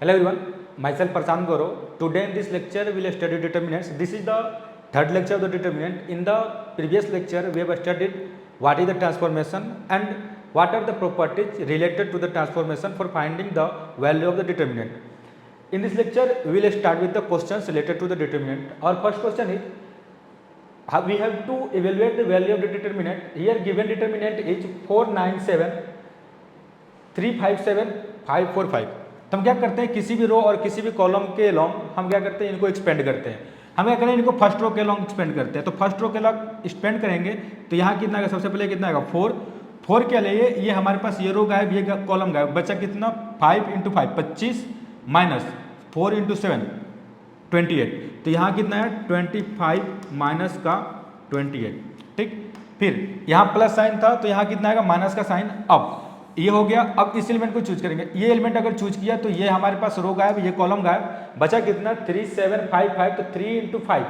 Hello everyone, myself Prashant Gaurav. Today in this lecture we will study determinants. This is the third lecture of the determinant. In the previous lecture we have studied what is the transformation and what are the properties related to the transformation for finding the value of the determinant. In this lecture we will start with the questions related to the determinant. Our first question is we have to evaluate the value of the determinant. Here given determinant is 497 357 545. तो हम क्या करते हैं, किसी भी रो और किसी भी कॉलम के लॉन्ग हम क्या करते हैं, इनको एक्सपेंड करते हैं। हम क्या करें, इनको फर्स्ट रो के लॉन्ग एक्सपेंड करते हैं। तो फर्स्ट रो के लॉन्ग एक्सपेंड करेंगे तो यहाँ कितना आएगा, सबसे पहले कितना आएगा 4 क्या लिए, ये हमारे पास ये रो गायब, ये कॉलम गायब, बचा कितना 5 × 5 25 माइनस 4 × 7 28। तो यहाँ कितना है 25 माइनस का 28। ठीक, फिर यहाँ प्लस साइन था तो यहाँ कितना आएगा माइनस का साइन। अब ये हो गया। अब इस एलिमेंट को चूज करेंगे, ये एलिमेंट अगर चूज किया तो ये हमारे पास रो गायब, ये कॉलम गायब, बचा कितना 3755। तो 3 × 5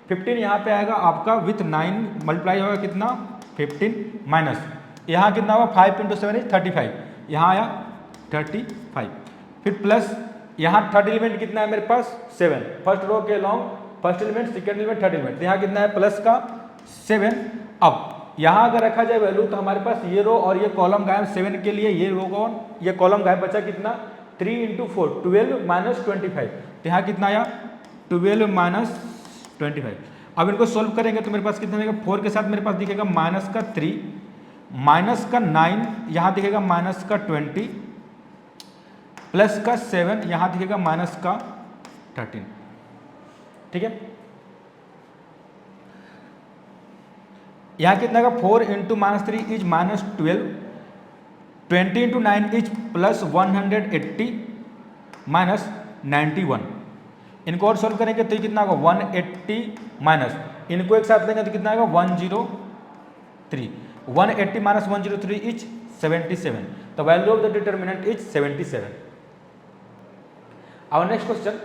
15 यहाँ पे आएगा आपका विथ 9 मल्टीप्लाई होगा कितना 15 माइनस यहाँ कितना होगा 5 × 7 = 35, यहाँ आया 35। फिर प्लस यहाँ थर्ड एलिमेंट कितना है मेरे पास 7, फर्स्ट रो के long first element second element third element, यहाँ कितना है प्लस का 7। अब यहाँ अगर रखा जाए वैल्यू तो हमारे पास ये रो और ये कॉलम गायब, 7 के लिए ये रो कौन, ये कॉलम गायब, बचा कितना 3 × 4 12 माइनस 25। तो यहाँ कितना आया 12 माइनस 25। अब इनको सोल्व करेंगे तो मेरे पास कितना मिलेगा, 4 के साथ मेरे पास दिखेगा माइनस का 3 माइनस का 9, यहाँ दिखेगा माइनस का 20 प्लस का 7, यहाँ दिखेगा माइनस का 13। ठीक है, यहाँ कितना का 4 × -3 इज -12, 20 × 9 इज प्लस 180 माइनस 91। इनको और सोल्व करेंगे तो ये कितना होगा 180 माइनस, इनको एक साथ लेंगे तो कितना आएगा 103, 180 minus 103 is 77। The value of the determinant is 77। Our next question,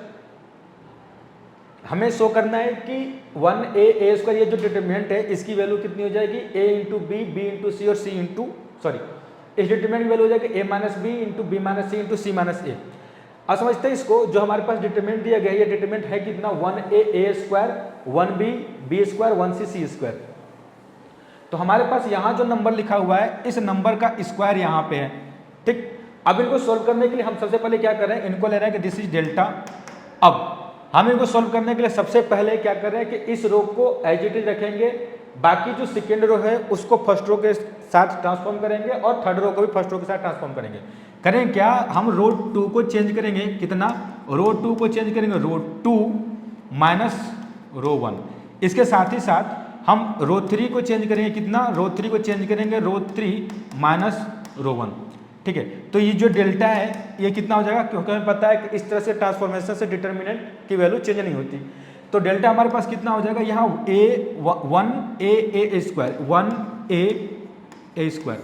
हमें शो करना है कि 1a² ये जो डिटर्मिनेंट है इसकी वैल्यू कितनी हो जाएगी a × b, b × c और c × इस डिटर्मिनेंट की वैल्यू हो जाएगी a - b × b - c × c - a। अब समझते हैं इसको, जो हमारे पास डिटर्मिनेंट दिया गया है ये डिटर्मिनेंट है कितना 1a² 1b b², 1c c²। तो हमारे पास यहाँ जो नंबर लिखा हुआ है इस नंबर का स्क्वायर यहाँ पे है। ठीक, अब इनको सोल्व करने के लिए हम सबसे पहले क्या कर रहे हैं, इनको ले रहे हैं कि दिस इज डेल्टा। अब हम इनको सोल्व करने के लिए सबसे पहले क्या कर रहे हैं कि इस रो को एज इट इज रखेंगे, बाकी जो सेकेंड रो है उसको फर्स्ट रो के साथ ट्रांसफॉर्म करेंगे और थर्ड रो को भी फर्स्ट रो के साथ ट्रांसफॉर्म करेंगे। करें क्या, हम रो 2 को चेंज करेंगे, कितना रो 2 को चेंज करेंगे रो 2 माइनस रो 1। इसके साथ ही साथ हम रो 3 को चेंज करेंगे, कितना रो 3 को चेंज करेंगे रो 3 माइनस रो 1। ठीक है, तो ये जो डेल्टा है ये कितना हो जाएगा, क्योंकि हमें पता है कि इस तरह से ट्रांसफॉर्मेशन से डिटर्मिनेंट की वैल्यू चेंज नहीं होती। तो डेल्टा हमारे पास कितना हो जाएगा, यहाँ 1a²।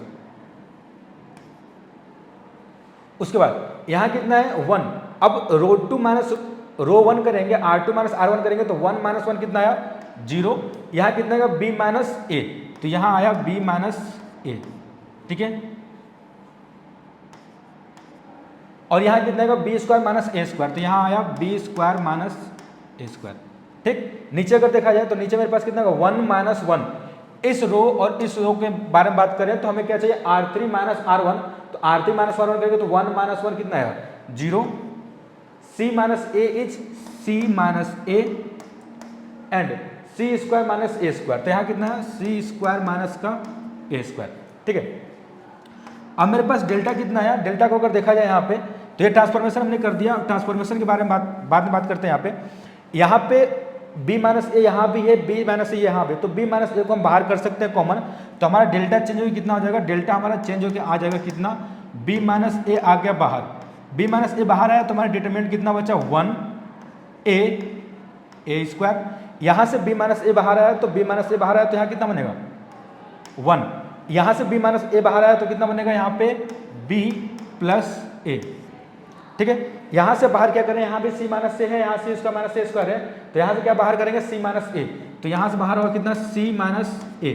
उसके बाद यहाँ कितना है 1। अब रो 2 माइनस रो 1 करेंगे, r2 माइनस r1 करेंगे तो 1 - 1 कितना आया 0। यहाँ कितना आएगा b - a, तो यहाँ आया b - a। ठीक है, और यहाँ कितना आएगा b² - a², तो यहाँ आया b² - a²। ठीक, नीचे अगर देखा जाए तो नीचे मेरे पास कितना होगा 1 - 1। इस रो और इस रो के बारे में बात करें तो हमें क्या चाहिए r3 - r1, तो r3 - r1 करेंगे तो 1 - 1 कितना आएगा 0। c - a is c - a and c² - a², तो यहाँ कितना है c² - a²। ठीक है, अब मेरे पास डेल्टा कितना है, डेल्टा को अगर देखा जाए यहाँ पे तो ये ट्रांसफॉर्मेशन हमने कर दिया। ट्रांसफॉर्मेशन के बारे में बाद में बात करते हैं। यहाँ पे b - a यहाँ भी है, b - a यहाँ भी, तो b - a को हम बाहर कर सकते हैं कॉमन, तो हमारा डेल्टा चेंज होकर कितना हो जाएगा, डेल्टा हमारा चेंज होकर आ जाएगा कितना b - a आ गया बाहर, b - a बाहर आया तो हमारा डिटरमिनेंट कितना बचा 1a²। यहाँ से b - a बाहर आया तो b - a बाहर आया तो यहाँ कितना बनेगा 1। यहाँ से b - a बाहर आया तो कितना बनेगा यहाँ पे b + a। ठीक है, यहाँ से बाहर क्या करें, यहाँ भी c - a है, यहाँ c² - a² है, तो यहाँ से क्या बाहर करेंगे c - a, तो यहाँ से बाहर होगा कितना c - a,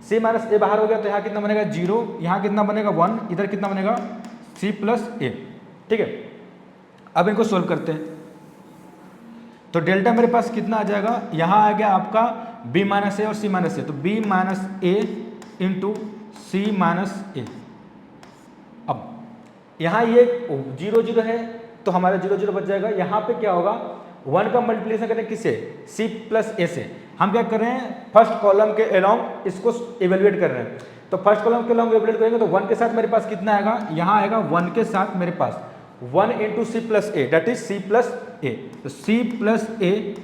c - a बाहर हो गया तो यहाँ कितना बनेगा 0, यहाँ कितना बनेगा 1, इधर कितना बनेगा c + a। ठीक है, अब इनको सोल्व करते हैं। तो डेल्टा मेरे पास कितना आ जाएगा, यहाँ आ गया आपका b माइनस ए और c माइनस ए, तो b माइनस ए इंटू सी माइनस ए। अब यहाँ ये 0 0 है तो हमारा 0 0 बच जाएगा। यहाँ पे क्या होगा, 1 का मल्टीप्लिकेशन करें किससे, c प्लस ए से। हम क्या कर रहे हैं, फर्स्ट कॉलम के अलोंग इसको इवेल्युएट कर रहे हैं। तो फर्स्ट कॉलम के अलोंग इवेल्युएट करेंगे तो 1 के साथ मेरे पास कितना आएगा, यहाँ आएगा 1 के साथ मेरे पास 1 into C plus A, that is C plus A. तो सी प्लस ए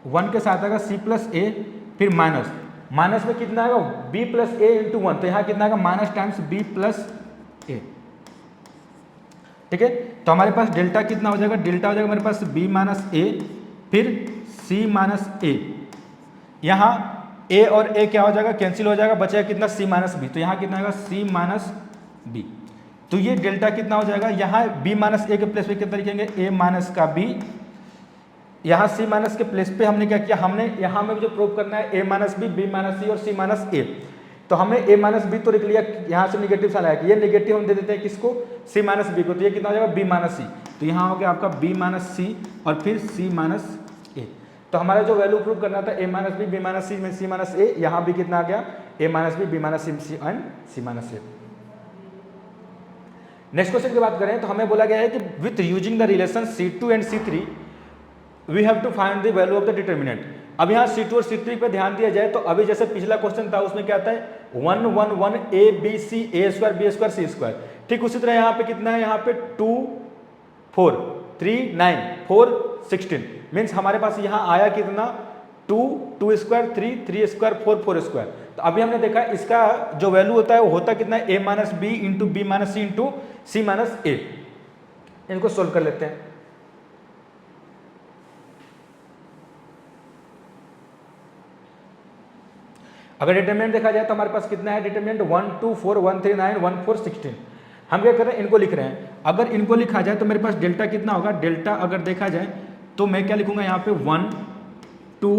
1 के साथ आएगा सी प्लस ए, फिर माइनस, माइनस में कितना आएगा b प्लस ए इंटू 1, तो यहाँ कितना आएगा माइनस टाइम्स b प्लस ए। ठीक है, तो हमारे पास डेल्टा कितना हो जाएगा, डेल्टा हो जाएगा मेरे पास b माइनस ए फिर c माइनस ए। यहाँ a और a क्या हो जाएगा, कैंसिल हो जाएगा, बचेगा कितना c माइनस बी, तो यहाँ कितना आएगा c माइनस बी। तो ये डेल्टा कितना हो जाएगा, यहाँ b माइनस ए के प्लेस पे कितना लिखेंगे, a माइनस का b, यहाँ c माइनस के प्लेस पे हमने क्या किया, हमने यहाँ में जो प्रूव करना है a minus B, b minus C और c माइनस ए। तो हमने a माइनस बी तो लिख लिया, यहाँ से निगेटिव साइन आया कि ये निगेटिव हम दे देते हैं किसको, c माइनस बी को, तो ये कितना हो जाएगा b माइनस सी। तो यहाँ हो गया आपका b माइनस सी और फिर c माइनस ए। तो हमारा जो वैल्यू प्रूव करना था a minus B, b minus C में c माइनस ए, यहाँ भी कितना आ गया a minus B, b minus C and c minus A. Next question की बात करें तो हमें बोला गया है कि with using the relation C2 and C3 we have to find the value of the determinant. अब यहाँ C2 और C3 पे ध्यान दिया जाए तो अभी जैसे पिछला क्वेश्चन था उसमें क्या आता है 1 1 1 a b c a square b square c square, ठीक उसी तरह यहाँ पे कितना है, यहाँ पे 2 4 3 9 4 16, मीन्स हमारे पास यहाँ आया कितना 2 2 स्क्वायर 3 3 स्क्वायर 4 4 स्क्वायर। तो अभी हमने देखा इसका जो वैल्यू होता है वो होता कितना है a minus B into B minus C into C minus A. इनको सोल्व कर लेते हैं। अगर डिटरमिनेंट देखा जाए तो हमारे पास कितना है डिटरमिनेंट 1 2 4 1 3 9 1 4 16। हम क्या कर रहे हैं, इनको लिख रहे हैं। अगर इनको लिखा जाए तो मेरे पास डेल्टा कितना होगा, डेल्टा अगर देखा जाए तो मैं क्या लिखूंगा यहाँ पे 1 2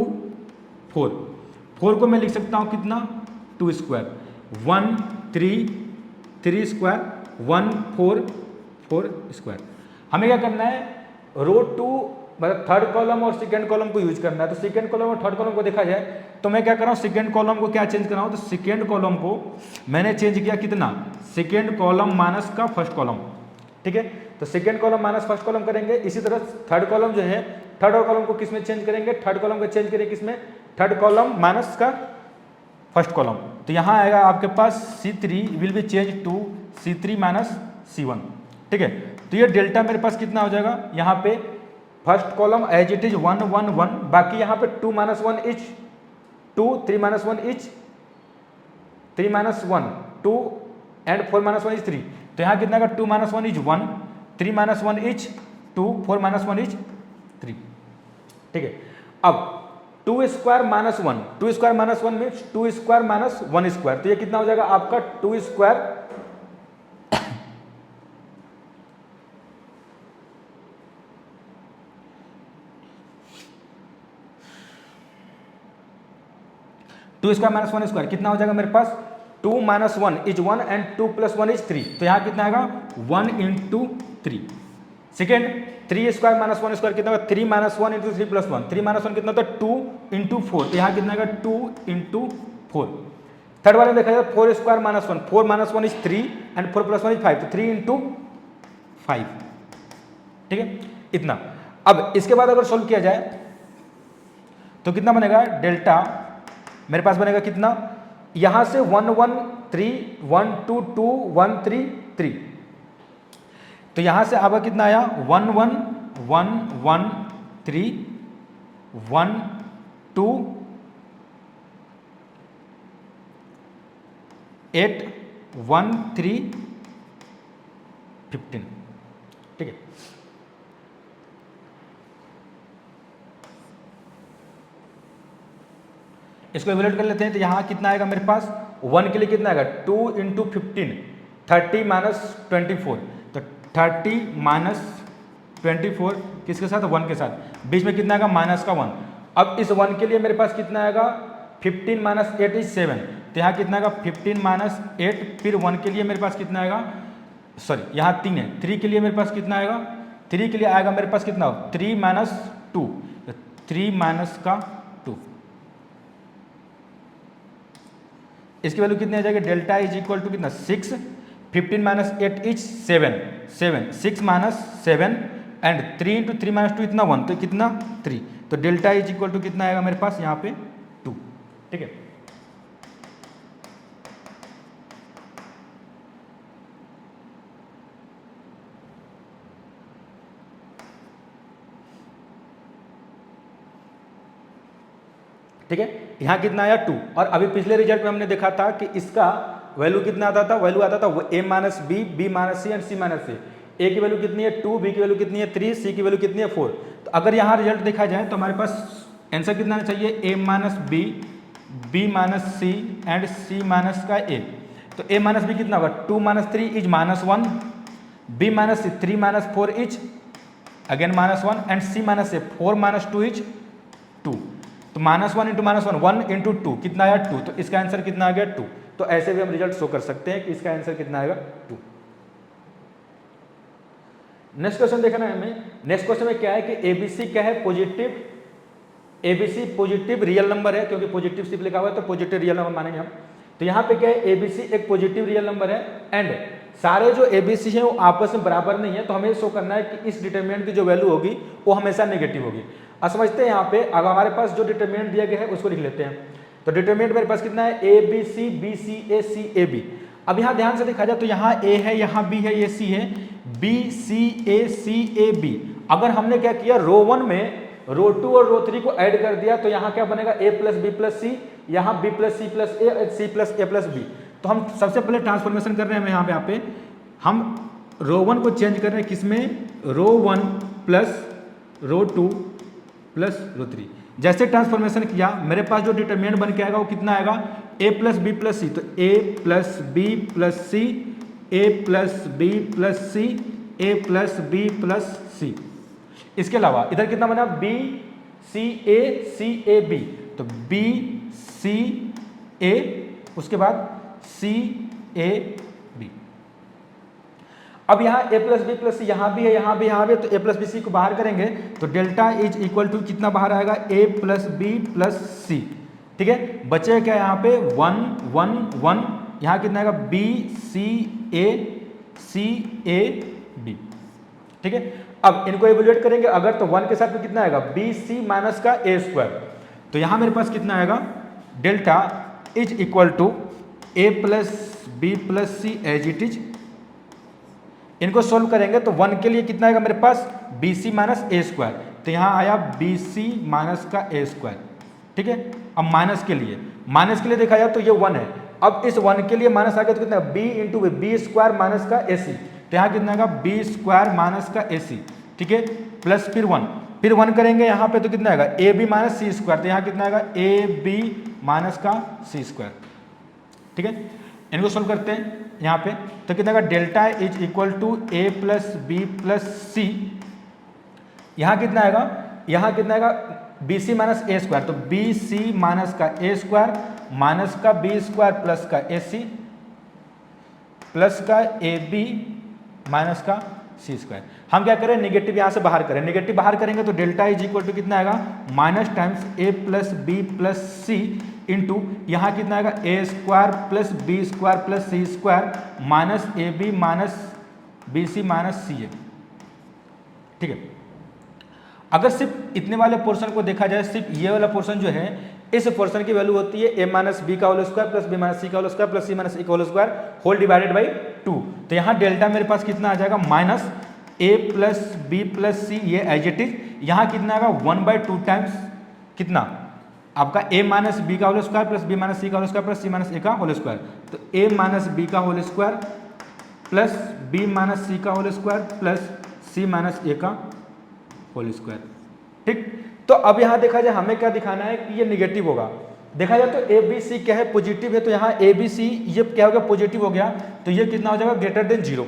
4, 4 को मैं लिख सकता हूँ कितना 2 स्क्वायर, 1 3 3 स्क्वायर 1 4 4 स्क्वायर। हमें क्या करना है, रो 2 मतलब थर्ड कॉलम और सेकंड कॉलम को यूज करना है। तो सेकंड कॉलम और थर्ड कॉलम को देखा जाए तो मैं क्या कर रहा हूँ, सेकंड कॉलम को क्या चेंज कर रहा हूँ, तो सेकंड कॉलम को मैंने चेंज किया कितना, सेकंड कॉलम माइनस का फर्स्ट कॉलम। ठीक है, तो second column minus first column करेंगे। इसी तरह थर्ड कॉलम जो है, थर्ड और कॉलम को किस में चेंज करेंगे, थर्ड कॉलम को चेंज करेंगे किसमें, थर्ड कॉलम माइनस का फर्स्ट कॉलम। तो यहाँ आएगा आपके पास C3 will be change to C3 minus C1। ठीक है, तो ये डेल्टा मेरे पास कितना हो जाएगा, यहाँ पे first column as it is 1 1 1, बाकी यहाँ पे 2 minus 1 each 2 3 minus 1 each 3 minus 1 2 and 4 minus 1 each 3। तो यहाँ कितना का 2 minus 1 each 1 3 minus 1 each 2 4 minus 1 each 3। ठीक है, अब 2 square minus 1, 2 square minus 1 means 2 square minus 1 square. तो ये कितना हो जाएगा आपका 2 स्क्वायर 2 स्क्वायर माइनस 1 स्क्वायर कितना हो जाएगा मेरे पास, 2 minus 1 is 1 and 2 plus 1 is 3। तो यहाँ कितना आएगा 1 into 3। Second 3 square minus 1 square कितना होगा, 3 माइनस 1 इंटू 3 प्लस 1, 3 माइनस 1 कितना होता है 2 इंटू 4। तो यहाँ कितना आएगा 2 इंटू 4। थर्ड वाले में देखा जाए 4 square minus 1, 4 minus 1 is 3 and 4 plus 1 is 5, तो 3 इंटू 5। ठीक है, इतना। अब इसके बाद अगर सोल्व किया जाए तो कितना बनेगा, डेल्टा मेरे पास बनेगा कितना, यहां से 1 1 3 1 2 2 1 3 3। तो यहां से आपका कितना आया 1 1 1 1 3 1 2 8 1 3 15। ठीक है, इसको इवेल्युएट कर लेते हैं। तो यहाँ कितना आएगा मेरे पास, 1 के लिए कितना आएगा 2 इंटू 15 30 माइनस 24। तो 30 माइनस 24 किसके साथ, 1 के साथ, बीच में कितना आएगा माइनस का 1। अब इस 1 के लिए मेरे पास कितना आएगा 15 माइनस 8 इज 7। तो यहाँ कितना आएगा 15 माइनस 8, फिर 1 के लिए मेरे पास कितना आएगा सॉरी यहाँ 3 है, 3 के लिए मेरे पास कितना आएगा, 3 के लिए आएगा मेरे पास कितना, 3 माइनस 2, 3 माइनस का 2, इसकी वैल्यू कितनी आ जाएगी, डेल्टा इज इक्वल टू कितना 6, 15 minus 8 is 7, 6 minus 7 and 3 into 3 minus 2 इतना 1, तो कितना 3, तो डेल्टा इज इक्वल टू कितना आएगा मेरे पास यहाँ पे 2। ठीक है, ठीक है, यहाँ कितना आया 2, और अभी पिछले रिजल्ट में हमने देखा था कि इसका वैल्यू कितना आता था, वैल्यू आता था a minus B, B minus C and C minus C. A की वैल्यू कितनी है 2, बी की वैल्यू कितनी है 3, सी की वैल्यू कितनी है 4। तो अगर यहाँ रिजल्ट देखा जाए तो हमारे पास आंसर कितना आना चाहिए, a minus B, B minus C and C minus का a। तो a माइनस बी कितना होगा, 2 minus 3 is minus 1, B minus C 3 minus 4 is again minus 1 and C minus A 4 minus 2 is 2। तो माइनस 1 इंटू माइनस 1, 1 इंटू 2 कितना आया 2, तो इसका answer कितना आ गया 2। तो ऐसे भी हम रिजल्ट शो कर सकते हैं कि इसका आंसर कितना आएगा 2। नेक्स्ट क्वेश्चन देखना है हमें। नेक्स्ट क्वेश्चन में क्या है कि एबीसी क्या है, positive, ABC positive real number है, क्योंकि पॉजिटिव सिर्फ लिखा हुआ है तो पॉजिटिव रियल नंबर मानेंगे हम। तो यहाँ पे क्या है, एबीसी एक पॉजिटिव रियल नंबर है एंड सारे जो एबीसी हैं वो आपस में बराबर नहीं है, तो हमें शो करना है कि इस डिटरमिनेंट की जो वैल्यू होगी वो हमेशा नेगेटिव होगी। अब समझते हैं यहाँ पे, अगर हमारे पास जो डिटरमिनेंट दिया गया है उसको लिख लेते हैं। तो डिटरमिनेंट मेरे पास कितना है, A B C, B C A, C A B. अब यहाँ ध्यान से देखा जाए तो यहाँ ए है, यहाँ बी है, ये सी है, बी सी ए बी। अगर हमने क्या किया, रो 1 में रो 2 और रो 3 को ऐड कर दिया तो यहाँ क्या बनेगा, a plus B plus C, यहाँ b plus C plus A, C plus A plus B. तो हम सबसे पहले ट्रांसफॉर्मेशन कर रहे हैं यहाँ पे हम रो 1 को चेंज कर रहे हैं किसमें, रो 1 प्लस रो 2 प्लस रो 3। जैसे ट्रांसफॉर्मेशन किया मेरे पास जो डिटरमिनेंट बन के आएगा वो कितना आएगा, a plus B plus C. तो a plus B plus C, a plus B plus C, a plus B plus C. इसके अलावा इधर कितना बना, बी सी ए बी। तो बी सी ए, उसके बाद सी ए बी। अब यहाँ a plus B plus C यहाँ भी है, यहाँ भी, यहाँ भी, तो a प्लस बी सी को बाहर करेंगे तो डेल्टा इज इक्वल टू कितना बाहर आएगा, a plus B plus C. ठीक है, बचे क्या यहाँ पे 1 1 1, यहाँ कितना आएगा बी सी ए बी। ठीक है, अब इनको इवेल्युएट करेंगे अगर, तो 1 के साथ में कितना आएगा, बी सी माइनस का ए स्क्वायर। तो यहाँ मेरे पास कितना आएगा, delta is equal to A plus B plus C as it is. इनको सोल्व करेंगे तो 1 के लिए कितना आएगा मेरे पास, B C minus A square. तो यहाँ आया बी सी माइनस का ए स्क्वायर। ठीक है, अब माइनस के लिए देखा जाए तो ये 1 है। अब इस 1 के लिए माइनस आ गया तो कितना, B into B square minus का ए सी। तो यहाँ कितना आएगा, बी स्क्वायर माइनस का ए सी। ठीक है, प्लस फिर 1 करेंगे यहाँ पे तो कितना आएगा, A B minus C square. तो यहाँ कितना आएगा, ए बी माइनस का सी स्क्वायर। ठीक है, इनको सोल्व करते हैं यहाँ पे तो कितना आएगा, delta is equal to A plus B plus C. यहाँ कितना आएगा, यहाँ कितना आएगा, B C minus A square. तो बी सी माइनस का ए स्क्वायर माइनस का बी स्क्वायर प्लस का ए सी प्लस का ए बी माइनस का सी स्क्वायर। हम क्या करें, निगेटिव यहाँ से बाहर करें। निगेटिव बाहर करेंगे तो डेल्टा इज इक्वल टू कितना आएगा, minus times A plus B plus C into यहाँ कितना आएगा, A square plus B square plus C square minus A B minus B C minus C A. ठीक है, अगर सिर्फ इतने वाले पोर्शन को देखा जाए, सिर्फ ये वाला पोर्शन जो है, इस पोर्शन की वैल्यू होती है ए माइनस बी का whole square plus B minus C का whole square plus C minus A का whole square whole divided by 2। तो यहाँ डेल्टा मेरे पास कितना आ जाएगा, minus A plus B plus C, ये एज इट इज। यहाँ कितना आएगा 1/2 टाइम्स कितना आपका a माइनस बी का whole square plus B minus C का whole square plus C minus A का होल स्क्वायर। तो a माइनस बी का whole square plus B minus C का whole square plus C minus A का whole square. ठीक, तो अब यहाँ देखा जाए हमें क्या दिखाना है कि ये निगेटिव होगा। देखा जाए तो ए बी सी क्या है, पॉजिटिव है। तो यहाँ ए बी सी ये क्या हो गया, पॉजिटिव हो गया। तो ये कितना हो जाएगा, ग्रेटर देन 0।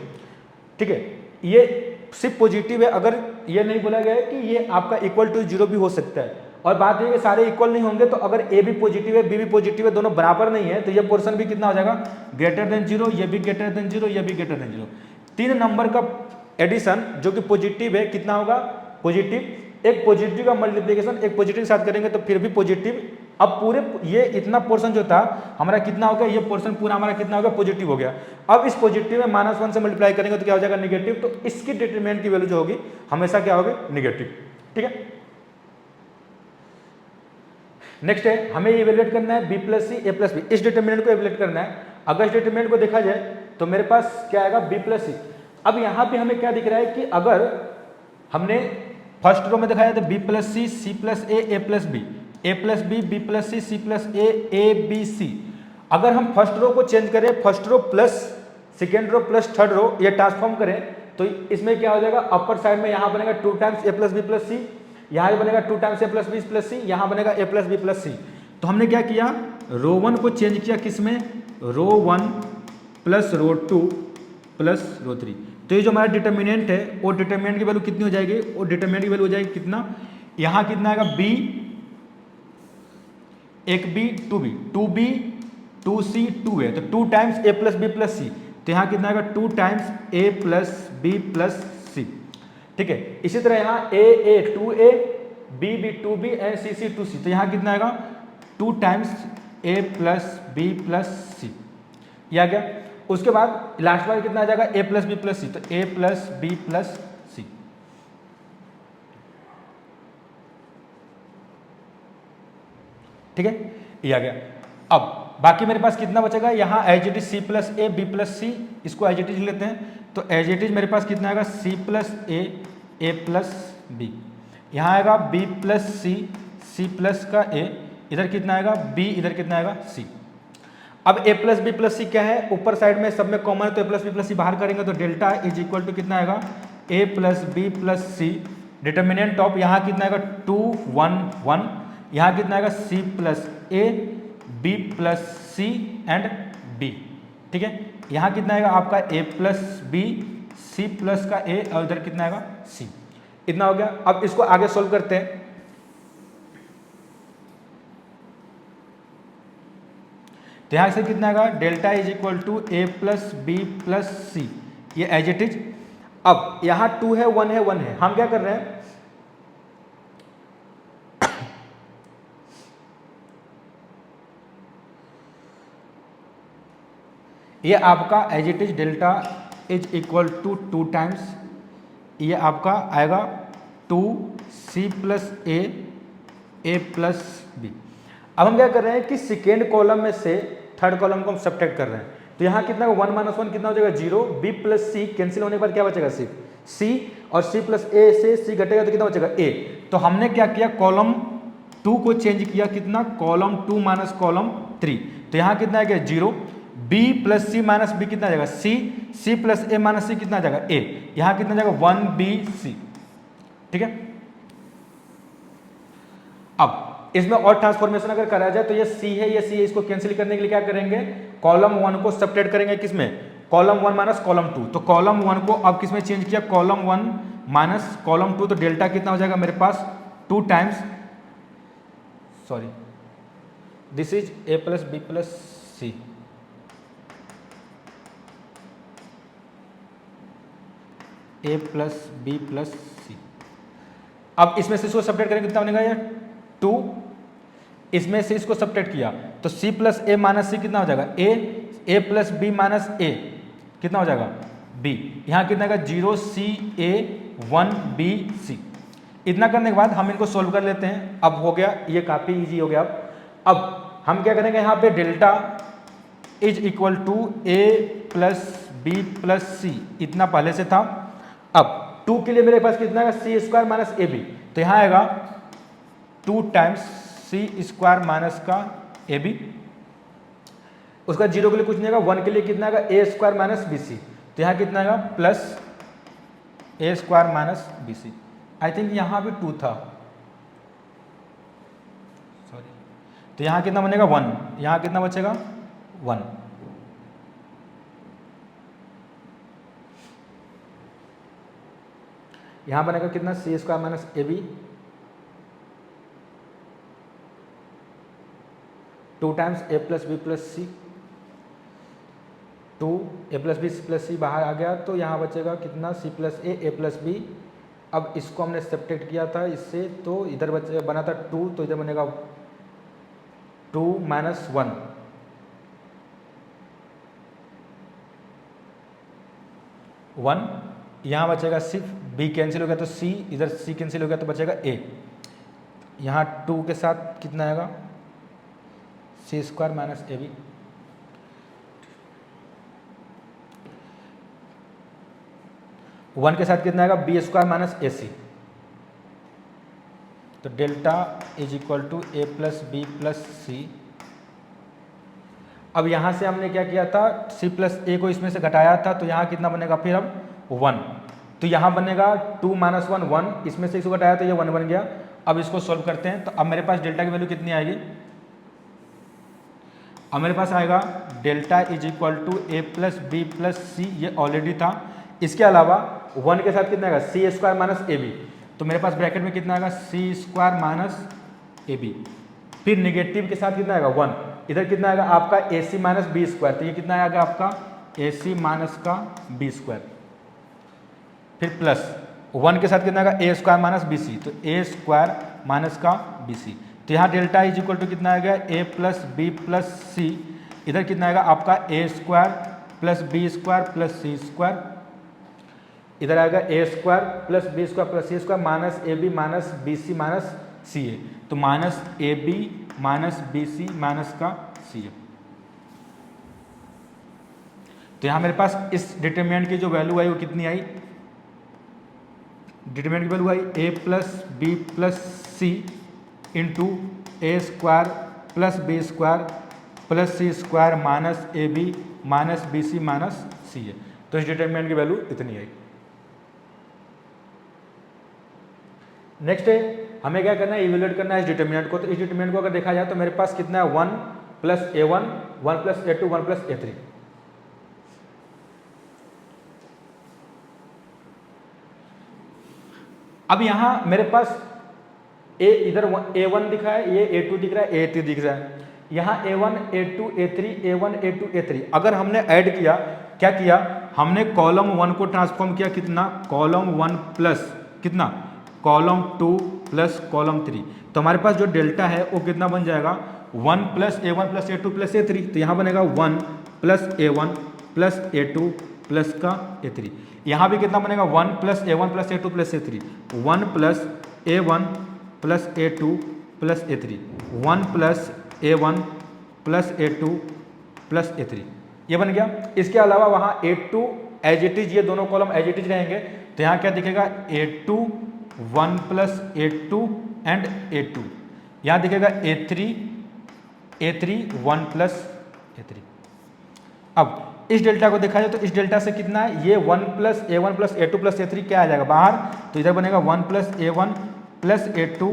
ठीक है, ये सिर्फ पॉजिटिव है। अगर ये नहीं बोला गया है कि ये आपका इक्वल टू 0 भी हो सकता है। और बात ये कि सारे इक्वल नहीं होंगे, तो अगर ए भी पॉजिटिव है बी भी पॉजिटिव है, दोनों बराबर नहीं है, तो ये पोर्शन भी कितना हो जाएगा, ग्रेटर देन 0, ये भी ग्रेटर देन 0, ये भी ग्रेटर देन 0। तीन नंबर का एडिशन जो कि पॉजिटिव है कितना होगा, पॉजिटिव। एक पॉजिटिव का मल्टीप्लिकेशन एक पॉजिटिव के साथ करेंगे तो फिर भी पॉजिटिव। अब पूरे ये इतना पोर्शन जो था हमारा कितना हो गया, ये पोर्शन पूरा हमारा कितना हो गया, पॉजिटिव हो गया। अब इस पॉजिटिव में -1 से मल्टीप्लाई करेंगे तो क्या हो जाएगा, निगेटिव। तो इसकी डिटरमिनेंट की वैल्यू जो होगी हमेशा क्या होगी, निगेटिव। ठीक है, नेक्स्ट है हमें इवेल्युएट करना है b plus C A plus B. इस डिटरमिनेंट को इवेल्युएट करना है। अगर इस डिटरमिनेंट को देखा जाए तो मेरे पास क्या आएगा, b प्लस सी। अब यहाँ पे हमें क्या दिख रहा है कि अगर हमने फर्स्ट रो में दिखाया था b plus C, C plus A plus B, A plus B, B plus C, C plus A B C. अगर हम फर्स्ट रो को चेंज करें, first row plus second row plus third row, ये transform करें तो इसमें क्या हो जाएगा, अपर साइड में यहाँ बनेगा 2 times A plus B plus C, यहाँ बनेगा 2 times A plus B plus C, यहाँ बनेगा ए प्लस बी प्लस सी। तो हमने क्या किया, रो 1 को चेंज किया किस में, रो 1 प्लस रो 2 प्लस रो 3। तो ये जो हमारा डिटर्मिनेंट है वो डिटर्मिनेंट की वैल्यू कितनी हो जाएगी, वो डिटर्मिनेंट की वैल्यू हो जाएगी कितना, यहाँ कितना आएगा b, एक b 2b 2c 2a, तो 2 times a plus B plus C. तो यहाँ कितना आएगा 2 times a plus B plus C. ठीक है, इसी तरह यहाँ a 2a, b 2b and c 2c। तो यहाँ कितना आएगा 2 times a plus B plus C, ये आ गया। उसके बाद लास्ट बार कितना आ जाएगा, a plus B plus C, तो a plus B plus C. ठीक है, ये आ गया। अब बाकी मेरे पास कितना बचेगा, यहाँ as it is C plus A B plus C, इसको एज इट इज लेते हैं। तो एज इट इज मेरे पास कितना आएगा, C plus A plus B, यहाँ आएगा बी प्लस सी प्लस का ए, इधर कितना आएगा बी, इधर कितना आएगा सी। अब ए प्लस बी प्लस सी क्या है, ऊपर साइड में सब में कॉमन है, तो A plus B plus C बाहर करेंगे तो डेल्टा इज इक्वल टू कितना आएगा, A plus B plus C. Determinant of यहाँ कितना आएगा 2 1 1, यहाँ कितना आएगा C plus A B plus C and D. ठीक है, यहाँ कितना आएगा आपका A plus B C plus का ए और इधर कितना आएगा सी। इतना हो गया। अब इसको आगे सोल्व करते हैं। तो यहाँ से कितना आएगा, delta is equal to A plus B plus C, ये एज इट इज। अब यहाँ 2 है 1 है 1 है, हम क्या कर रहे हैं, ये आपका as it is delta is equal to 2 times, ये आपका आएगा 2 C plus A plus B. अब हम क्या कर रहे हैं कि सेकेंड कॉलम में से थर्ड कॉलम को हम सब्ट्रैक्ट कर रहे हैं। तो यहाँ कितना 1 - 1 कितना हो जाएगा 0, बी प्लस सी कैंसिल होने के बाद क्या बचेगा सिर्फ सी, और सी प्लस ए से सी घटेगा तो कितना बचेगा ए। तो हमने क्या किया, कॉलम 2 को चेंज किया कितना, कॉलम 2 माइनस कॉलम 3। तो यहाँ कितना आ गया 0, b plus C minus B कितना आ जाएगा सी प्लस ए माइनस सी कितना आ जाएगा ए, यहाँ कितना आ जाएगा 1bc। ठीक है, अब इसमें और ट्रांसफॉर्मेशन अगर करा जाए तो ये c है ये c है, इसको कैंसिल करने के लिए क्या करेंगे, कॉलम 1 को सब्ट्रैक्ट करेंगे किसमें, कॉलम 1 माइनस कॉलम 2। तो कॉलम 1 को अब किसमें चेंज किया, कॉलम 1 माइनस कॉलम 2। तो डेल्टा कितना हो जाएगा मेरे पास 2 times, sorry this is A plus B plus C, A plus B plus C. अब इसमें से इसको सब्ट्रैक्ट करेंगे कितना बनेगा, ये 2, इसमें से इसको सब्ट्रैक्ट किया तो सी प्लस ए माइनस सी कितना हो जाएगा ए प्लस बी माइनस ए कितना हो जाएगा बी, यहाँ कितना आएगा 0c1bc। इतना करने के बाद हम इनको सोल्व कर लेते हैं। अब हो गया, ये काफ़ी इजी हो गया। अब हम क्या करेंगे, यहाँ पे delta is equal to A plus B plus C, इतना पहले से था। अब 2 के लिए मेरे पास कितना आएगा सी स्क्वायर माइनस ए बी, तो यहाँ आएगा 2 टाइम्स सी स्क्वायर माइनस का ए बी, उसका 0 के लिए कुछ नहीं आएगा, 1 के लिए कितना आएगा A square minus B C, तो यहाँ कितना आएगा plus A square minus B C. I think यहाँ भी 2 था, सॉरी, तो यहाँ कितना बनेगा 1, यहाँ कितना बचेगा 1। यहाँ बनेगा कितना C square minus A B, 2 times A plus B plus C, 2 a plus C बाहर आ गया, तो यहाँ बचेगा कितना c plus A plus B. अब इसको हमने सब्ट्रैक्ट किया था इससे, तो इधर बचे बना था 2, तो इधर बनेगा 2 माइनस 1। यहाँ बचेगा सिर्फ b कैंसिल हो गया तो c, इधर c कैंसिल हो गया तो बचेगा a। यहाँ 2 के साथ कितना आएगा c square minus A B. One के साथ कितना आएगा B square minus A C. तो delta is equal to A plus B plus C. अब यहाँ से हमने क्या किया था, c प्लस ए को इसमें से घटाया था, तो यहाँ कितना बनेगा फिर अब 1। तो यहाँ बनेगा 2 माइनस 1 1, इसमें से इसको घटाया तो ये 1 बन गया। अब इसको सॉल्व करते हैं, तो अब मेरे पास डेल्टा की वैल्यू कितनी आएगी, अब मेरे पास आएगा delta is equal to A plus B plus C, ये ऑलरेडी था। इसके अलावा 1 के साथ कितना आएगा सी स्क्वायर माइनस ए बी, तो मेरे पास ब्रैकेट में कितना आएगा सी स्क्वायर माइनस ए बी। फिर निगेटिव के साथ कितना आएगा 1, इधर कितना आएगा आपका ए सी माइनस बी स्क्वायर, तो ये कितना आएगा आपका ए सी माइनस का बी स्क्वायर। फिर प्लस 1 के साथ कितना आएगा A square minus B C, तो ए स्क्वायर माइनस का बी सी। तो यहाँ डेल्टा इज इक्वल टू कितना आएगा A plus B plus C, इधर कितना आएगा आपका A square plus B square plus C square, इधर आएगा A square plus B square plus C square minus A B minus B C minus C A, तो minus A B minus B C minus का C A. तो यहाँ मेरे पास इस determinant की जो वैल्यू आई वो कितनी आई, डिटरमिनेंट की वैल्यू आई A plus B plus C into A square plus B square plus C square minus A B minus B C minus C A. तो इस डिटरमिनेंट की वैल्यू इतनी आई। नेक्स्ट है हमें क्या करना है, इवेल्युएट करना है इस डिटरमिनेंट को। तो इस डिटरमिनेंट को अगर देखा जाए तो मेरे पास कितना है 1 plus A one 1 plus A two 1 plus A three. अब यहां मेरे पास इधर a1 दिखा है, ये a2 दिख रहा है, a3 दिख रहा है। यहाँ a1 a2 a3 a1 a2 a3 अगर हमने ऐड किया, क्या किया हमने कॉलम 1 को ट्रांसफॉर्म किया कितना, कॉलम 1 प्लस कितना कॉलम 2 प्लस कॉलम 3। तो हमारे पास जो डेल्टा है वो कितना बन जाएगा 1 plus a1 plus a2 plus a3। तो यहाँ बनेगा 1 plus a1 plus a2 plus का a3। यहाँ भी कितना बनेगा 1 plus a1 plus a2 plus a3, 1 plus a1 plus a2 plus a3, 1 plus a1 plus a2 plus a3, ये बन गया। इसके अलावा वहाँ a2 एज इट इज, ये दोनों कॉलम एज इट इज रहेंगे। तो यहाँ क्या दिखेगा a2 1 plus a2 and a2, यहाँ दिखेगा a3 1 प्लस a3। अब इस डेल्टा को देखा जाए तो इस डेल्टा से कितना है, ये 1 plus a1 plus a2 plus a3 क्या आ जाएगा बाहर, तो इधर बनेगा 1 plus a1 plus a2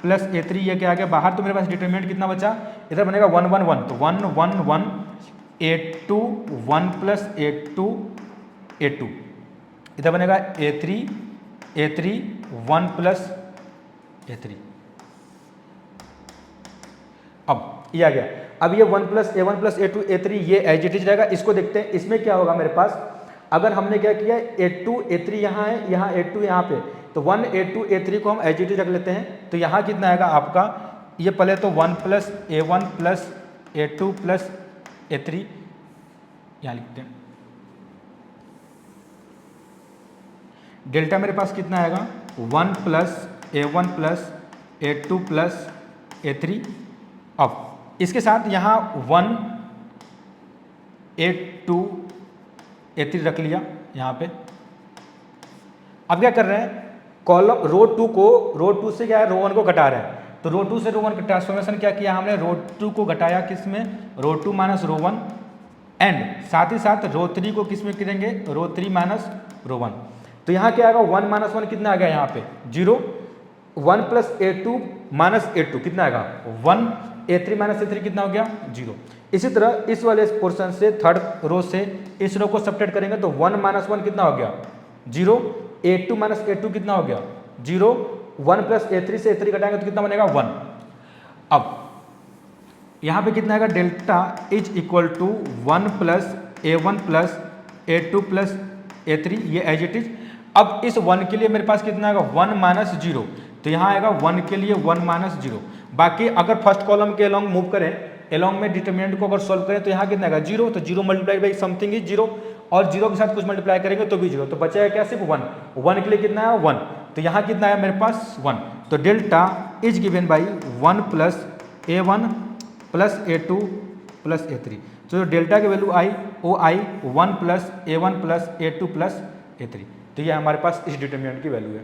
plus a3, ये क्या आ गया बाहर। तो मेरे पास डिटरमिनेंट कितना बचा, इधर बनेगा 1 1 1, तो 1 1 1 a2 1 प्लस a2 a2, इधर बनेगा a3 1 प्लस a3। अब ये आ गया। अब ये 1 plus a1 plus a2 a3 ये एज इट इज रहेगा। इसको देखते हैं, इसमें क्या होगा मेरे पास, अगर हमने क्या किया a2 a3 यहाँ है, यहाँ a2 यहाँ पे, तो 1 a2 a3 को हम एज इट इज रख लेते हैं। तो यहाँ कितना आएगा आपका, ये पहले तो 1 plus a1 plus a2 plus a3 यहाँ लिखते हैं। डेल्टा मेरे पास कितना आएगा 1 plus a1 plus a2 plus a3। अब इसके साथ यहाँ 1 a2 a3 रख लिया यहाँ पे। अब क्या कर रहे हैं, कॉलम रो 2 को रो 2 से क्या है रो 1 को घटा रहे हैं। तो रो 2 से रो 1 का ट्रांसफॉर्मेशन क्या किया हमने, रो 2 को घटाया किस में, रो 2 माइनस रो 1, एंड साथ ही साथ रो 3 को किस में करेंगे, रो 3 माइनस रो 1। तो यहाँ क्या आएगा 1 माइनस 1 कितना आ गया यहाँ पे 0, 1 प्लस a2 माइनस a2 कितना आएगा 1, a3 माइनस a3 कितना हो गया 0। इसी तरह इस वाले पोर्शन से थर्ड रो से इस रो को सब्ट्रैक्ट करेंगे तो 1 माइनस 1 कितना हो गया 0, a2 माइनस a2 कितना हो गया 0, 1 प्लस a3 से a3 घटाएंगे तो कितना बनेगा 1। अब यहाँ पे कितना आएगा delta is equal to 1 plus A1 plus A2 plus A3, ये एज इट इज। अब इस 1 के लिए मेरे पास कितना आएगा 1 माइनस 0, तो यहाँ आएगा 1 के लिए 1 माइनस 0। बाकी अगर फर्स्ट कॉलम के अलोंग मूव करें, अलोंग में डिटर्मिनेंट को अगर सॉल्व करें तो यहाँ कितना आएगा 0, तो 0 मल्टीप्लाई बाई समथिंग इज 0, और 0 के साथ कुछ मल्टीप्लाई करेंगे तो भी 0, तो बचेगा क्या सिर्फ 1। 1 के लिए कितना है 1, तो यहाँ कितना है मेरे पास 1, तो delta is given by 1 plus A1 plus A2 plus A3। तो जो डेल्टा की वैल्यू आई वो आई 1 plus A1 plus A2 plus A3, तो ये हमारे पास इस डिटर्मिनेंट की वैल्यू है।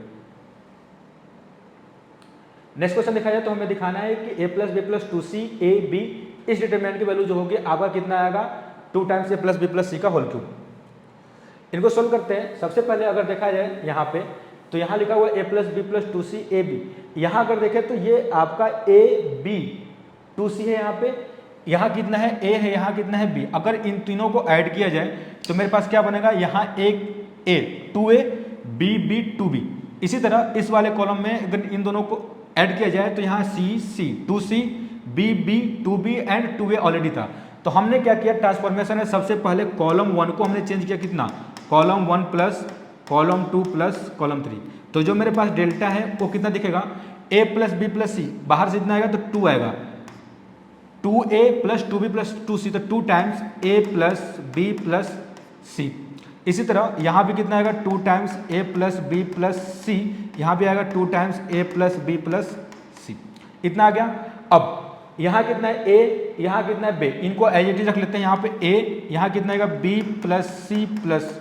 नेक्स्ट क्वेश्चन देखा जाए तो हमें दिखाना है कि a plus B plus 2c A B, इस डिटर्मिनेंट की वैल्यू जो होगी आपका कितना आएगा 2 times A plus B plus C का होल क्यूब। इनको सोल्व करते हैं। सबसे पहले अगर देखा जाए यहाँ पे, तो यहाँ लिखा हुआ a plus B plus 2c A B, यहाँ अगर देखें तो ये आपका a b 2c है, यहाँ पे यहाँ कितना है a है, यहाँ कितना है b। अगर इन तीनों को ऐड किया जाए तो मेरे पास क्या बनेगा, यहाँ एक a 2a b b 2b। इसी तरह इस वाले कॉलम में अगर इन दोनों को ऐड किया जाए तो यहाँ c c 2c b b 2b and 2a already था। तो हमने क्या किया, ट्रांसफॉर्मेशन है, सबसे पहले कॉलम 1 को हमने चेंज किया कितना, column 1 plus column 2 plus column 3। तो जो मेरे पास डेल्टा है वो कितना दिखेगा, a plus B plus C, बाहर से इतना आएगा तो 2 आएगा, 2a plus 2b plus 2c, तो 2 times a plus b plus c। इसी तरह यहाँ भी कितना आएगा 2 times a plus B plus C, यहाँ भी आएगा 2 times a plus B plus C, इतना आ गया। अब यहाँ कितना है a, यहाँ कितना है b, इनको एज इट इज रख लेते हैं। यहाँ पे a, यहाँ कितना आएगा b plus C plus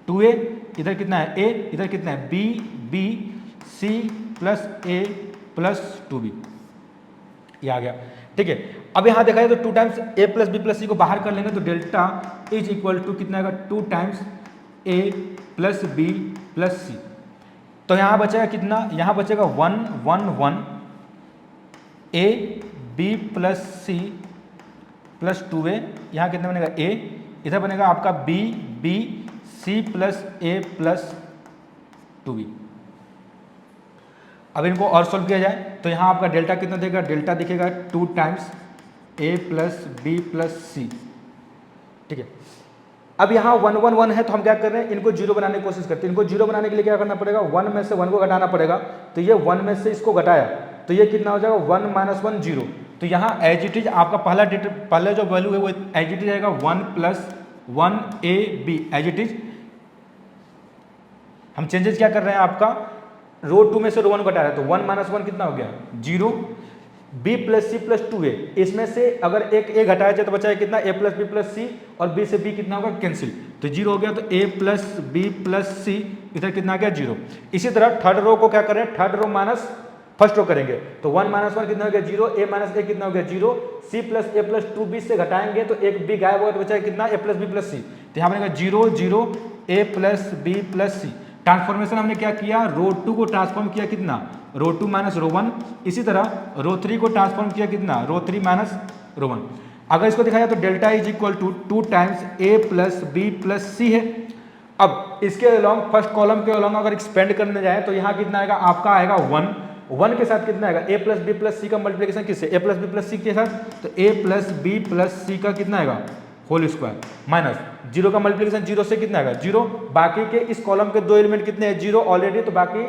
2a, इधर कितना है a, इधर कितना है b b c plus a plus 2b, ये आ गया। ठीक है, अब यहाँ देखा जाए तो 2 times a plus B plus C को बाहर कर लेंगे तो डेल्टा इज इक्वल टू कितना आएगा 2 times a plus B plus C. तो यहाँ बचेगा कितना, यहाँ बचेगा 1 1 1 a b plus C plus 2a, यहाँ कितना बनेगा a, इधर बनेगा आपका b b c plus a plus 2b। अब इनको और सॉल्व किया जाए तो यहाँ आपका डेल्टा कितना देगा, डेल्टा दिखेगा 2 times a plus B plus C. ठीक है, अब यहाँ 1 1 1 है तो हम क्या कर रहे हैं, इनको जीरो बनाने की कोशिश करते हैं। इनको जीरो बनाने के लिए क्या करना पड़ेगा, 1 में से 1 को घटाना पड़ेगा, तो ये 1 में से इसको घटाया तो ये कितना हो जाएगा 1 माइनस 1 0। तो यहाँ एज इट इज आपका पहला जो वैल्यू है वो एज इट इज आएगा 1 plus 1 a b, as it is. हम चेंजेस क्या कर रहे हैं, आपका रो 2 में से रो 1 को घटा रहे हैं, तो 1 माइनस 1 कितना हो गया 0, b plus C plus 2a, इसमें से अगर एक a घटाया जाए तो बचा है कितना a प्लस बी प्लस सी, और b से b कितना होगा कैंसिल, तो 0 हो गया। तो a plus B plus C, इधर कितना आ गया 0। इसी तरह थर्ड रो को क्या करें, third row minus first row करेंगे, तो 1 माइनस 1 कितना हो गया 0, a माइनस a कितना हो गया 0, c plus a plus 2b से घटाएंगे तो एक b गायब होगा तो बचा है कितना a plus B plus C, तो यहाँ बनेगा 0 0 a plus B plus C. Transformation हमने क्या किया, रो 2 को ट्रांसफॉर्म किया कितना, रो 2 माइनस रो 1। इसी तरह रो 3 को ट्रांसफॉर्म किया कितना, रो 3 माइनस रो 1। अगर इसको देखा जाए तो delta is equal to 2 times a plus B plus C है। अब इसके अलोंग फर्स्ट कॉलम के अलोंग अगर एक्सपेंड करने जाए तो यहाँ कितना आएगा, आपका आएगा 1 के साथ कितना आएगा a plus B plus C का मल्टीप्लिकेशन किससे, a प्लस बी प्लस सी के साथ, तो a plus B plus C का कितना आएगा होल स्क्वायर माइनस 0 का मल्टीप्लिकेशन 0 से कितना आएगा 0, बाकी के इस कॉलम के 2 एलिमेंट कितने हैं 0 ऑलरेडी, तो बाकी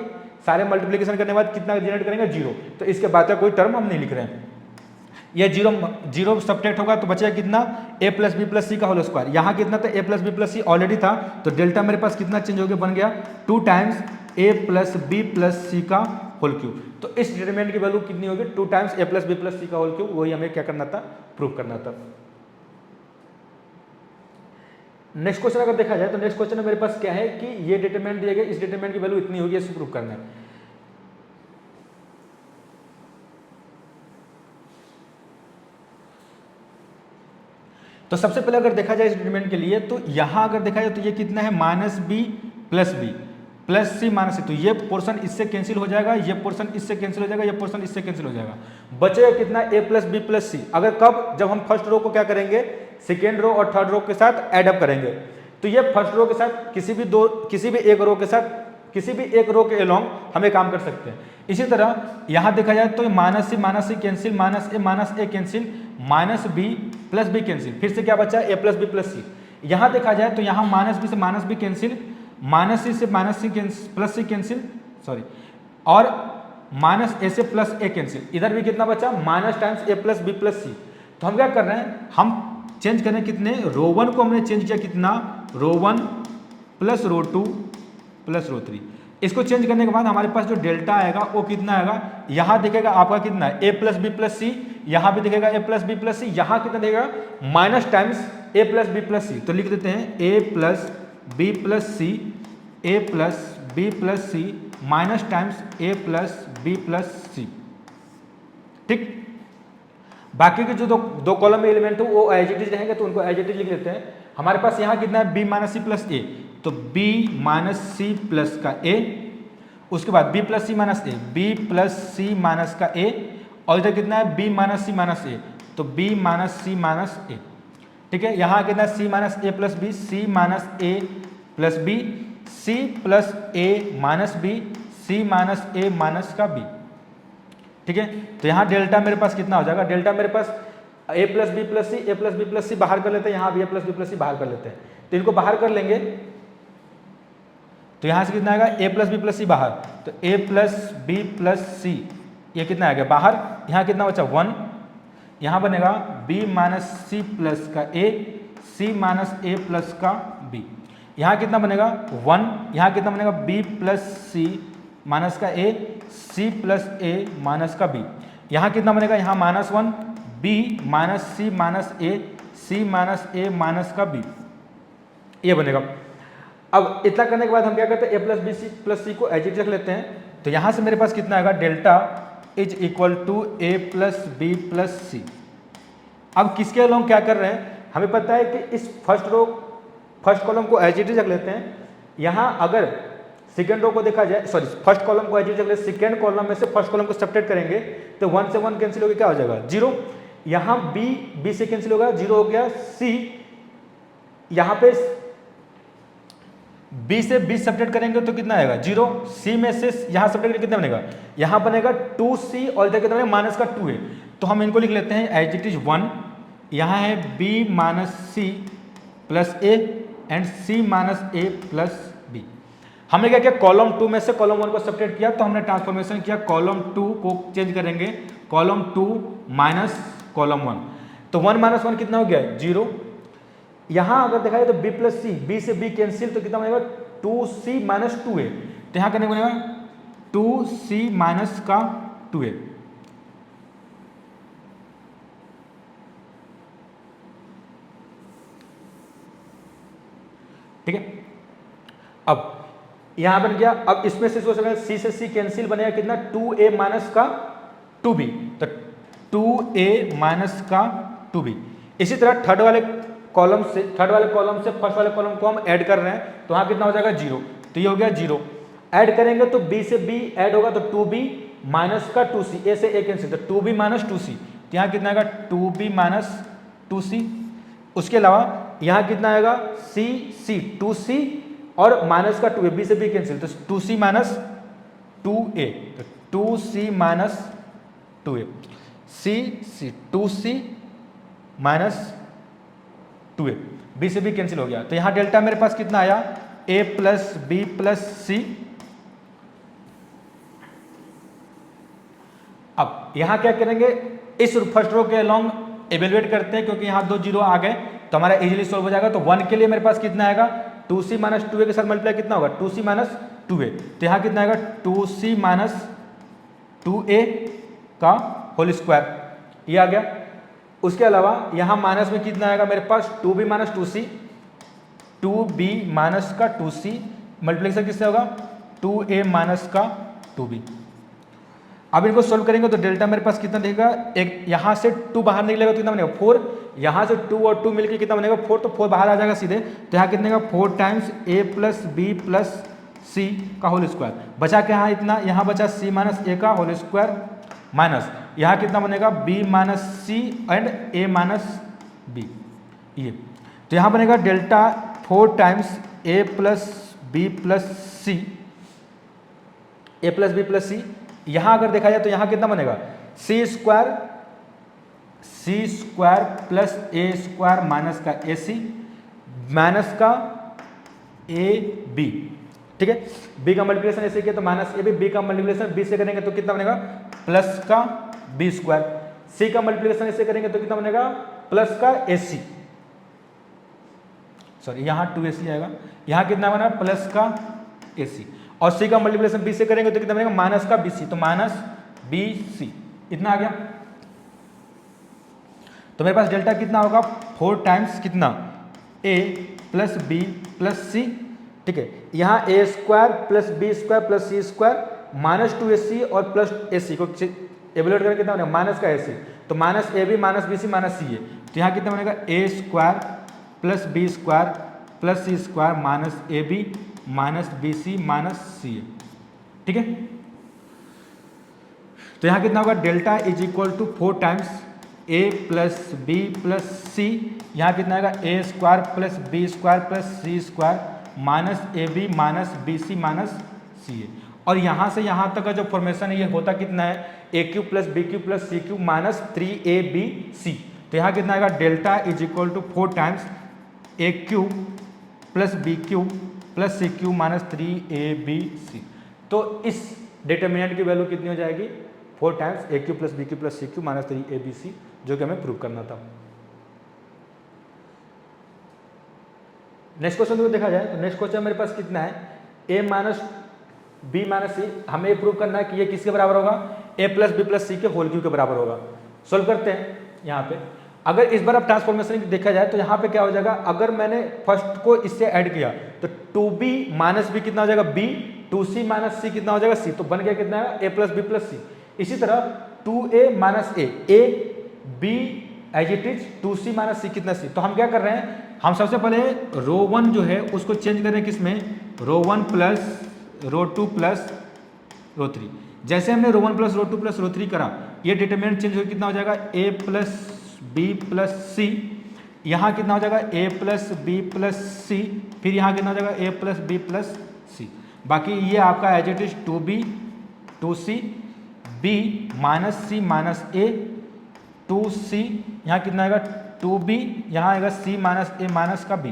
सारे मल्टीप्लिकेशन करने के बाद कितना जनरेट करेंगे 0, तो इसके बाद का कोई टर्म हम नहीं लिख रहे हैं। ये 0 सब्ट्रैक्ट होगा तो बचेगा कितना a plus B plus C का होल स्क्वायर, यहाँ कितना था a plus B plus C already था, तो डेल्टा मेरे पास कितना चेंज हो गया, बन गया 2 times a plus B plus C का होल क्यूब। तो इस डिटरमिनेंट की वैल्यू कितनी होगी 2 times a plus B plus C का होल क्यूब, वही हमें क्या करना था, प्रूव करना था। नेक्स्ट क्वेश्चन अगर देखा जाए तो नेक्स्ट क्वेश्चन में मेरे पास क्या है कि ये डिटरमिनेंट दिया गया, इस डिटरमिनेंट की वैल्यू इतनी होगी, इसको प्रूव करना है। तो सबसे पहले अगर देखा जाए इस डिटरमिनेंट के लिए, तो यहां अगर देखा जाए तो ये कितना है minus B plus C minus सी, तो ये पोर्शन इससे कैंसिल हो जाएगा, ये पोर्शन इससे कैंसिल हो जाएगा, ये पोर्शन इससे कैंसिल हो जाएगा, बचेगा कितना a प्लस बी प्लस सी। अगर कब, जब हम फर्स्ट रो को क्या करेंगे, सेकेंड रो और थर्ड रो के साथ एड अप करेंगे, तो ये फर्स्ट रो के साथ किसी भी एक रो के साथ किसी भी एक रो के अलोंग हमें काम कर सकते हैं। इसी तरह यहाँ देखा जाए तो minus C cancel, minus A cancel, minus B plus B cancel, फिर से क्या बचा a plus B plus C. यहाँ देखा जाए तो यहाँ माइनस बी से minus B cancel, minus C से minus C plus C cancel, sorry, और माइनस ए से प्लस ए कैंसिल। इधर भी कितना बचा, minus times A plus B plus C. तो हम क्या कर रहे हैं, हम चेंज करें कितने, रो 1 को हमने चेंज किया कितना, रो 1 प्लस रो 2 प्लस रो 3। इसको चेंज करने के बाद हमारे पास जो डेल्टा आएगा वो कितना आएगा, यहाँ दिखेगा आपका कितना है ए प्लस बी प्लस सी, यहाँ भी दिखेगा ए प्लस बी प्लस सी, यहाँ कितना देगा minus times A plus B plus C. तो लिख देते हैं ए plus B plus C, A plus B plus C minus times A plus B plus C. ठीक, बाकी के जो दो कॉलम में एलिमेंट है वो एज इट इज रहेंगे तो उनको एज इट इज लिख लेते हैं। हमारे पास यहाँ कितना है, B minus C plus A, तो बी माइनस सी प्लस का ए, उसके बाद B plus C minus A, B plus C minus का ए, और इधर कितना है बी माइनस सी माइनस ए, तो बी माइनस सी माइनस ए। ठीक है, यहाँ कितना है सी minus A plus B, C minus A plus B, C plus A minus B, C minus A minus का बी। ठीक है, तो यहाँ डेल्टा मेरे पास कितना हो जाएगा, डेल्टा मेरे पास ए plus B plus C, A plus B plus C बाहर कर लेते हैं, यहाँ भी ए प्लस बी प्लस सी बाहर कर लेते हैं। तो इनको बाहर कर लेंगे तो यहाँ से कितना आएगा A plus B plus C बाहर, तो A plus B plus C ये कितना आ गया बाहर, यहाँ कितना बचा 1, यहाँ बनेगा बी माइनस सी प्लस का A, C minus A plus का बी। यहाँ कितना बनेगा 1, यहाँ कितना बनेगा बी प्लस सी माइनस का A, C plus A minus का बी। यहाँ कितना बनेगा, यहाँ minus 1, B minus C minus A, C minus A minus का बी, ये बनेगा। अब इतना करने के बाद हम क्या करते हैं, ए plus B C plus C को एज इट रख लेते हैं। तो यहाँ से मेरे पास कितना आएगा, delta is equal to A plus B plus C. अब किसके अलोंग क्या कर रहे हैं, हमें पता है कि इस फर्स्ट कॉलम को एज इट रख लेते हैं। यहाँ अगर सेकेंड रो को देखा जाए, सॉरी फर्स्ट कॉलम को एज इट रख लेते, सेकेंड कॉलम में से फर्स्ट कॉलम को सब्ट्रैक्ट करेंगे तो 1 से 1 कैंसिल हो गया, क्या हो जाएगा 0। यहाँ बी से कैंसिल होगा, 0 हो गया। सी यहाँ पे बी से बी सब्ट्रैक्ट करेंगे तो कितना आएगा 0। सी में से यहाँ सब्ट्रैक्ट करेंगे कितना बनेगा, यहाँ बनेगा 2c और इधर कितना बनेगा माइनस का 2 है। तो हम इनको लिख लेते हैं एज इट इज 1, यहाँ है b minus C plus A and C minus A plus B. हमने क्या किया, कॉलम 2 में से कॉलम 1 को सब्ट्रैक्ट किया, तो हमने ट्रांसफॉर्मेशन किया, कॉलम 2 को चेंज करेंगे कॉलम 2 माइनस कॉलम 1, तो 1 माइनस 1 कितना हो गया 0। यहाँ अगर देखा जाए तो b प्लस सी, b से b कैंसिल, तो कितना बनेगा 2c माइनस 2a। तो यहाँ करने बनेगा 2c माइनस का 2a। ठीक है, अब यहां बन गया। अब इसमें से सोच रहे हैं c से c कैंसिल बनेगा कितना 2a माइनस का 2b, तो 2a माइनस का 2b। इसी तरह थर्ड वाले कॉलम से फर्स्ट वाले कॉलम को हम ऐड कर रहे हैं, तो वहां कितना हो जाएगा 0, तो ये हो गया 0। ऐड करेंगे तो b से b ऐड होगा तो 2b माइनस का 2c, a से a कैंसिल, तो 2b माइनस 2c, तो यहाँ कितना आएगा 2b माइनस 2c। उसके अलावा यहाँ कितना आएगा c 2c और माइनस का 2a, b से b कैंसिल, तो 2c माइनस 2a, तो 2c minus 2a, c 2c minus 2a, b से b कैंसिल हो गया। तो यहाँ डेल्टा मेरे पास कितना आया a plus B plus C. अब यहाँ क्या करेंगे, इस फर्स्ट रो के अलोंग एवेलुएट करते हैं, क्योंकि यहाँ 2 0 आ गए तो हमारा इजीली सॉल्व हो जाएगा। तो 1 के लिए मेरे पास कितना आएगा 2c माइनस 2a के साथ मल्टीप्लाई कितना होगा 2c माइनस 2a, तो यहाँ कितना आएगा 2c माइनस 2a का होल स्क्वायर, ये आ गया। उसके अलावा यहाँ माइनस में कितना आएगा मेरे पास 2b minus 2c, 2b minus का 2c मल्टीप्लिकेशन किससे होगा 2a माइनस का 2b। अब इनको सोल्व करेंगे तो डेल्टा मेरे पास कितना देगा, एक यहाँ से 2 बाहर निकलेगा तो कितना बनेगा 4, यहाँ से 2 और 2 मिलकर कितना बनेगा 4, तो 4 बाहर आ जाएगा सीधे, तो यहाँ कितने का 4 times a plus B plus C का होल स्क्वायर। बचा क्या यहाँ इतना, यहाँ बचा c माइनस ए का होल स्क्वायर माइनस यहाँ कितना बनेगा b minus C and a minus B, ये तो यहाँ बनेगा delta 4 times a plus B plus C, a plus B plus C. यहाँ अगर देखा जाए तो यहाँ कितना बनेगा C square plus A square minus का ए सी, माइनस का ए बी, ठीक है। बी का मल्टीप्लिकेशन ऐसे किया तो माइनस ए बी, बी का मल्टीप्लिकेशन बी से करेंगे तो कितना बनेगा प्लस का बी स्क्वायर, सी का मल्टीप्लिकेशन ऐसे करेंगे तो कितना बनेगा प्लस का ए सी, सॉरी यहाँ 2ac आएगा, यहाँ कितना बना प्लस का ए सी, और सी का मल्टीप्लिकेशन बी से करेंगे तो कितना बनेगा माइनस का बी सी, तो माइनस बी सी, इतना आ गया। तो मेरे पास डेल्टा कितना होगा 4 टाइम्स कितना a plus B plus C, ठीक है। यहाँ A square plus B square plus C square minus 2ac और प्लस ए सी को एवल्यूएट करके कितना बनेगा माइनस का ए सी, तो minus A B minus B C minus C है, तो यहाँ कितना बनेगा A square plus B square plus C square minus A B minus B C minus C है, ठीक है। तो यहाँ कितना होगा delta is equal to 4 times a plus B plus C, यहाँ कितना आएगा A square plus B square plus C square minus A B minus B C minus C है, और यहाँ से यहाँ तक का जो फॉर्मेशन है ये होता कितना है A cube plus B cube plus C cube minus 3ab, तो यहाँ कितना आएगा delta is equal to 4 times A cube plus B cube plus C cube minus 3abc, तो इस डिटर्मिनेंट की वैल्यू कितनी हो जाएगी 4 times A cube plus B cube plus C cube minus 3abc, जो कि हमें प्रूव करना था। नेक्स्ट क्वेश्चन को देखा जाए तो नेक्स्ट क्वेश्चन मेरे पास कितना है a माइनस बी माइनस सी, हमें प्रूव करना है कि ये किसके बराबर होगा a प्लस बी प्लस सी के होल क्यू के बराबर होगा। सॉल्व करते हैं। यहाँ पे अगर इस बार अब ट्रांसफॉर्मेशन देखा जाए तो यहाँ पे क्या हो जाएगा, अगर मैंने फर्स्ट को इससे ऐड किया तो 2b माइनस बी कितना हो जाएगा b, 2c माइनस सी कितना हो जाएगा c, तो बन गया कितना है a plus B plus C. इसी तरह 2a minus a b as it is 2c minus C कितना c, तो हम क्या कर रहे हैं, हम सबसे पहले रो 1 जो है उसको चेंज करें किस में, रो 1 प्लस रो 2 प्लस रो 3। जैसे हमने रो 1 प्लस रो 2 प्लस रो 3 करा, ये डिटरमिनेंट चेंज होकर कितना हो जाएगा a plus B plus C, यहाँ कितना हो जाएगा a plus B plus C, फिर यहाँ कितना हो जाएगा a plus B plus C. बाकी ये आपका as it is 2b 2c b minus C minus a 2c, यहाँ कितना आएगा 2b, यहाँ आएगा c माइनस a माइनस का b,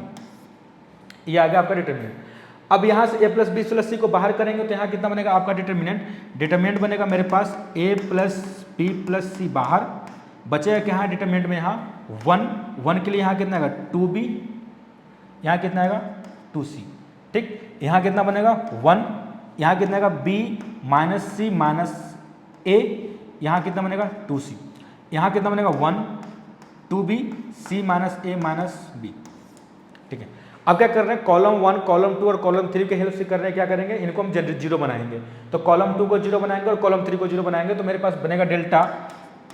ये आ गया आपका डिटरमिनेंट। अब यहाँ से a plus B plus C को बाहर करेंगे तो यहाँ कितना बनेगा आपका डिटरमिनेंट बनेगा मेरे पास a plus B plus C बाहर, बचेगा क्या यहाँ डिटरमिनेंट में यहाँ 1 के लिए यहाँ कितना आएगा 2b, यहाँ कितना आएगा 2c, ठीक। यहाँ कितना बनेगा 1, यहाँ कितना आएगा b minus C minus a, यहाँ कितना बनेगा 2c, यहाँ कितना बनेगा 1 2b c minus a minus b, ठीक है। अब क्या कर रहे हैं, कॉलम 1 कॉलम 2 और कॉलम 3 के हेल्प से कर रहे हैं, क्या करेंगे इनको हम जीरो बनाएंगे, तो कॉलम 2 को जीरो बनाएंगे और कॉलम 3 को जीरो बनाएंगे, तो मेरे पास बनेगा डेल्टा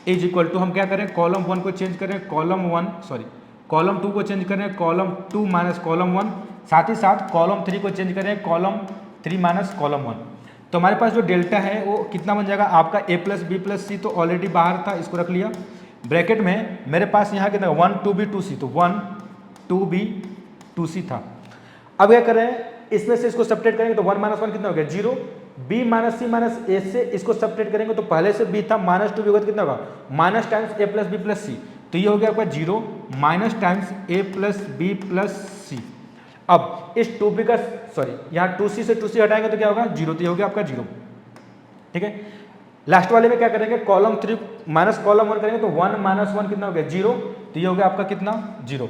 इज इक्वल टू, हम क्या करें कॉलम 1 को चेंज करें कॉलम 2 को चेंज करें कॉलम 2 माइनस कॉलम 1, साथ ही साथ कॉलम 3 को चेंज करें कॉलम 3 माइनस कॉलम 1। तो हमारे पास जो डेल्टा है वो कितना बन जाएगा आपका a plus B plus C, तो ऑलरेडी बाहर था, इसको रख लिया ब्रैकेट में। मेरे पास यहाँ कितना 1 2b 2c, तो 1 2b 2c था। अब क्या करें, इसमें से इसको सब्ट्रैक्ट करेंगे तो 1 माइनस 1 कितना हो गया 0, b minus C minus A से इसको सब्ट्रैक्ट करेंगे तो पहले से b था माइनस 2b होगा तो कितना होगा minus times a plus B plus C, तो ये हो गया आपका 0 minus times a plus B plus C. अब इस 2b का यहाँ 2c से 2c हटाएंगे तो क्या होगा 0, तो ये हो गया आपका 0, ठीक है। लास्ट वाले में क्या करेंगे, कॉलम 3 माइनस कॉलम 1 करेंगे तो 1 माइनस 1 कितना हो गया 0, तो ये हो गया आपका कितना 0,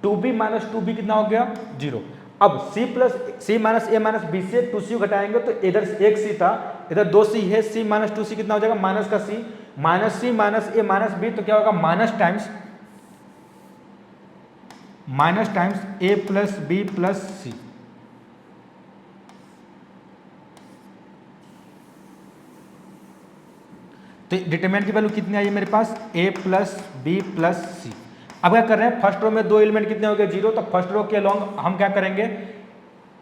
2b माइनस 2b कितना हो गया 0। अब c minus a minus b से 2c घटाएंगे तो इधर एक c था, इधर 2c है, c माइनस 2c कितना हो जाएगा माइनस का c minus c minus a minus b, तो क्या होगा minus times a plus B plus C. तो डिटरमिनेंट की वैल्यू कितनी आई मेरे पास a plus B plus C. अब क्या कर रहे हैं, फर्स्ट रो में 2 एलिमेंट कितने हो गए 0, तो फर्स्ट रो के अलोंग हम क्या करेंगे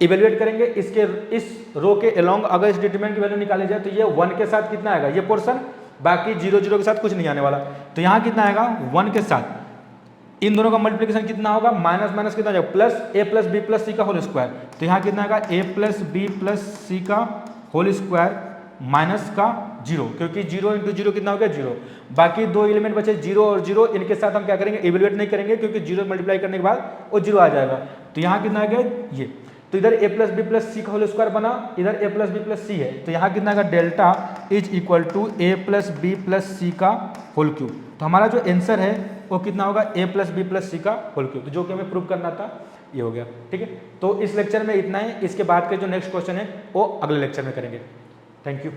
इवेल्युएट करेंगे, इस रो के अलोंग अगर इस डिटरमिनेंट की वैल्यू निकाली जाए तो ये 1 के साथ कितना आएगा ये पोर्शन, बाकी 0 0 के साथ कुछ नहीं आने वाला, तो यहाँ कितना आएगा 1 के साथ इन दोनों का मल्टीप्लिकेशन कितना होगा माइनस माइनस कितना जाएगा plus a plus B plus C का होल स्क्वायर, तो यहाँ कितना आएगा a plus B plus C का होल स्क्वायर माइनस का जीरो, क्योंकि जीरो इंटू जीरो कितना हो गया जीरो। बाकी दो एलिमेंट बचे जीरो और जीरो, इनके साथ हम क्या करेंगे इवेल्युएट नहीं करेंगे, क्योंकि जीरो मल्टीप्लाई करने के बाद वो जीरो आ जाएगा। तो यहाँ कितना आ गया ये, तो इधर a plus B plus C का होल स्क्वायर बना, इधर a plus B plus C है, तो यहाँ कितना आएगा delta is equal to a plus B plus C का होल क्यूब। तो हमारा जो आंसर है वो कितना होगा a plus B plus C का होल क्यूब, जो कि हमें प्रूव करना था ये हो गया। ठीक है, तो इस लेक्चर में इतना ही, इसके बाद के जो नेक्स्ट क्वेश्चन है वो अगले लेक्चर में करेंगे। Thank you.